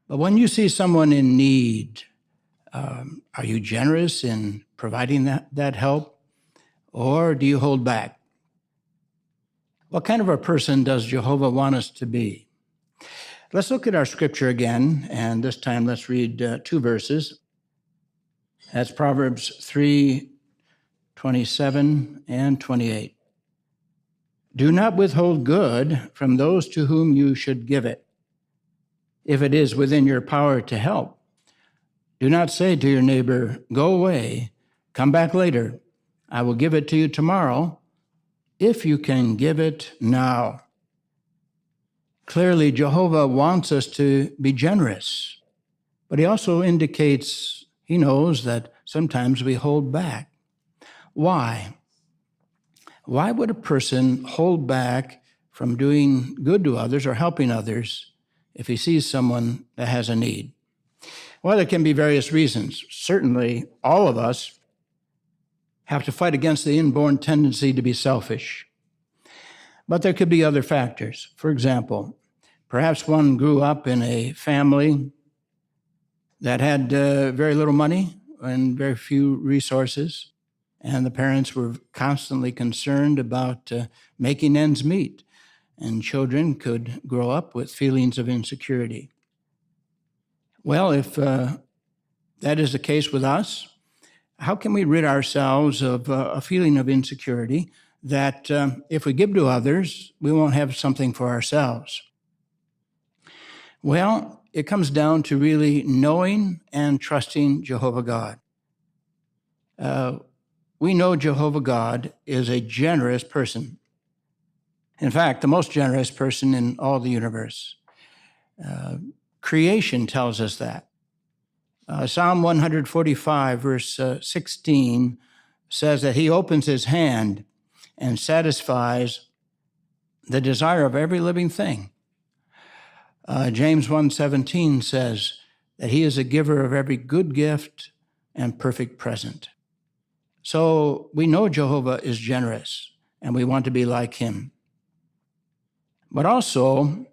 But when you see someone in need, are you generous in providing that help, or do you hold back? What kind of a person does Jehovah want us to be? Let's look at our scripture again, and this time let's read 2 verses. That's Proverbs 3:27 and 28. Do not withhold good from those to whom you should give it, if it is within your power to help. Do not say to your neighbor, go away, come back later. I will give it to you tomorrow, if you can give it now. Clearly, Jehovah wants us to be generous, but he also indicates he knows that sometimes we hold back. Why? Why would a person hold back from doing good to others or helping others if he sees someone that has a need? Well, there can be various reasons. Certainly, all of us have to fight against the inborn tendency to be selfish. But there could be other factors. For example, perhaps one grew up in a family that had very little money and very few resources, and the parents were constantly concerned about making ends meet, and children could grow up with feelings of insecurity. Well, if that is the case with us, how can we rid ourselves of a feeling of insecurity that if we give to others, we won't have something for ourselves? Well, it comes down to really knowing and trusting Jehovah God. We know Jehovah God is a generous person. In fact, the most generous person in all the universe. Creation tells us that. Psalm 145, verse 16, says that he opens his hand and satisfies the desire of every living thing. James 1:17 says that he is a giver of every good gift and perfect present. So we know Jehovah is generous, and we want to be like him. But also,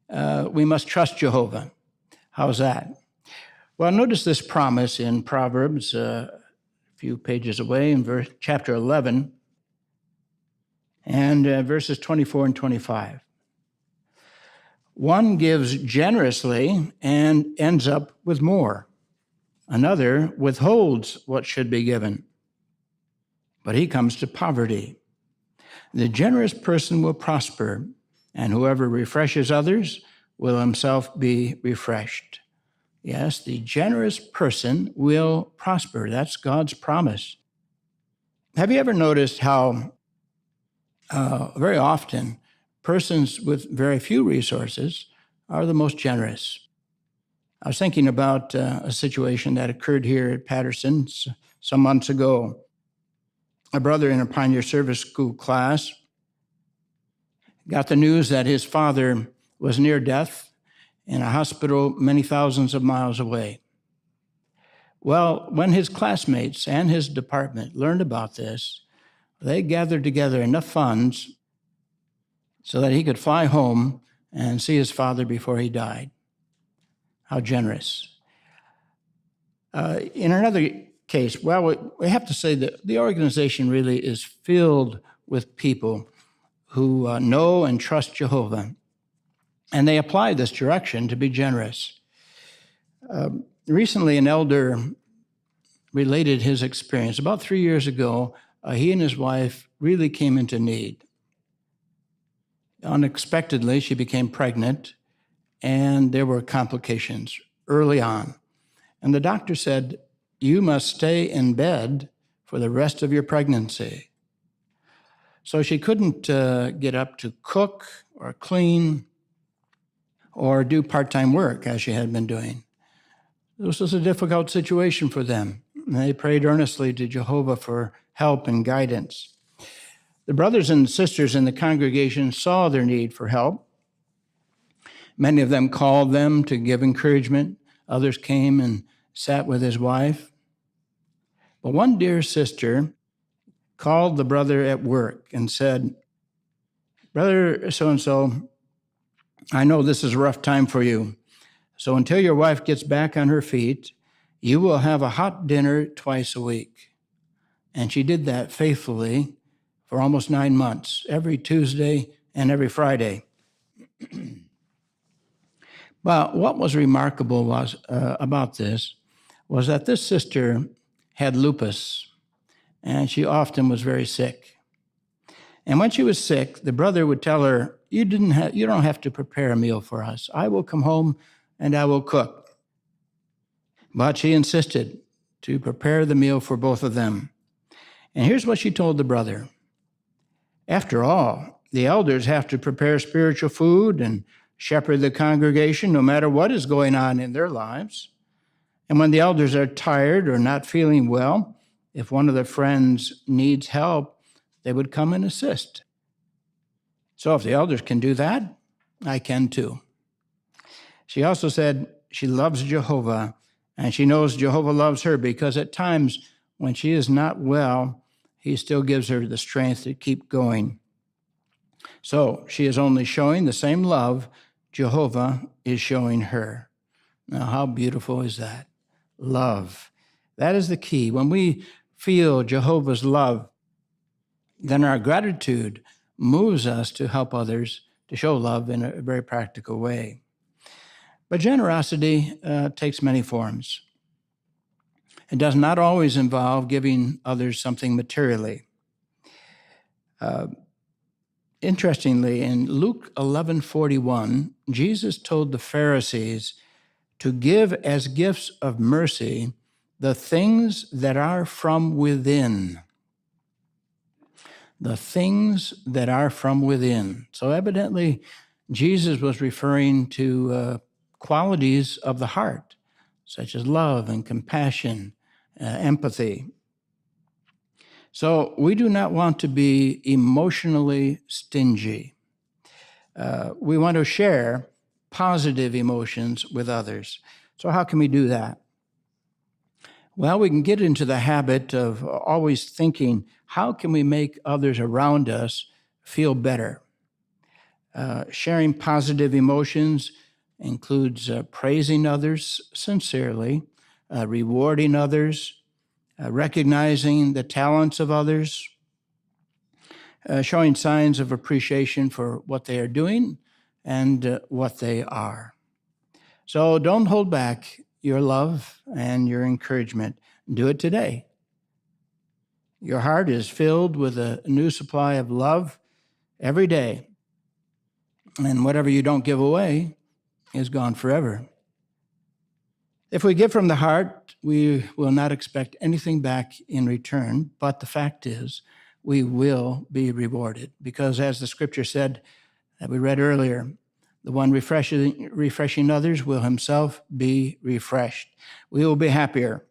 we must trust Jehovah. How's that? Well, notice this promise in Proverbs, a few pages away in chapter 11, and verses 24 and 25. One gives generously and ends up with more. Another withholds what should be given, but he comes to poverty. The generous person will prosper, and whoever refreshes others will himself be refreshed. Yes, the generous person will prosper. That's God's promise. Have you ever noticed how very often persons with very few resources are the most generous? I was thinking about a situation that occurred here at Patterson some months ago. A brother in a Pioneer Service School class got the news that his father was near death in a hospital many thousands of miles away. Well, when his classmates and his department learned about this, they gathered together enough funds so that he could fly home and see his father before he died. How generous. In another case, well, we have to say that the organization really is filled with people who know and trust Jehovah, and they apply this direction to be generous. Recently, an elder related his experience. About 3 years ago, he and his wife really came into need. Unexpectedly, she became pregnant, and there were complications early on. And the doctor said, you must stay in bed for the rest of your pregnancy. So she couldn't get up to cook or clean or do part-time work as she had been doing. This was a difficult situation for them. And they prayed earnestly to Jehovah for help and guidance. The brothers and sisters in the congregation saw their need for help. Many of them called them to give encouragement. Others came and sat with his wife. But one dear sister called the brother at work and said, Brother so-and-so, I know this is a rough time for you. So until your wife gets back on her feet, you will have a hot dinner twice a week. And she did that faithfully for almost 9 months, every Tuesday and every Friday. But what was remarkable was about this was that this sister had lupus, and she often was very sick. And when she was sick, the brother would tell her, you don't have to prepare a meal for us. I will come home and I will cook. But she insisted to prepare the meal for both of them. And here's what she told the brother. After all, the elders have to prepare spiritual food and shepherd the congregation no matter what is going on in their lives. And when the elders are tired or not feeling well, if one of their friends needs help, they would come and assist. So if the elders can do that, I can too. She also said she loves Jehovah, and she knows Jehovah loves her because at times when she is not well, he still gives her the strength to keep going. So she is only showing the same love Jehovah is showing her. Now, how beautiful is that? Love. That is the key. When we feel Jehovah's love, then our gratitude moves us to help others to show love in a very practical way. But generosity takes many forms. It does not always involve giving others something materially. Interestingly, in Luke 11:41, Jesus told the Pharisees to give as gifts of mercy the things that are from within. The things that are from within. So evidently, Jesus was referring to qualities of the heart, such as love and compassion, empathy. So we do not want to be emotionally stingy. We want to share positive emotions with others. So how can we do that? Well, we can get into the habit of always thinking, how can we make others around us feel better? Sharing positive emotions includes praising others sincerely, rewarding others, recognizing the talents of others, showing signs of appreciation for what they are doing and what they are. So don't hold back your love and your encouragement. Do it today. Your heart is filled with a new supply of love every day. And whatever you don't give away is gone forever. If we give from the heart, we will not expect anything back in return. But the fact is, we will be rewarded. Because as the scripture said that we read earlier, the one refreshing others will himself be refreshed. We will be happier.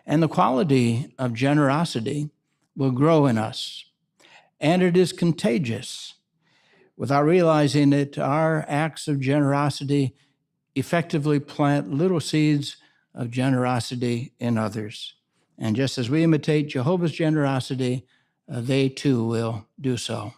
And the quality of generosity will grow in us. And it is contagious. Without realizing it, our acts of generosity effectively plant little seeds of generosity in others. And just as we imitate Jehovah's generosity, they too will do so.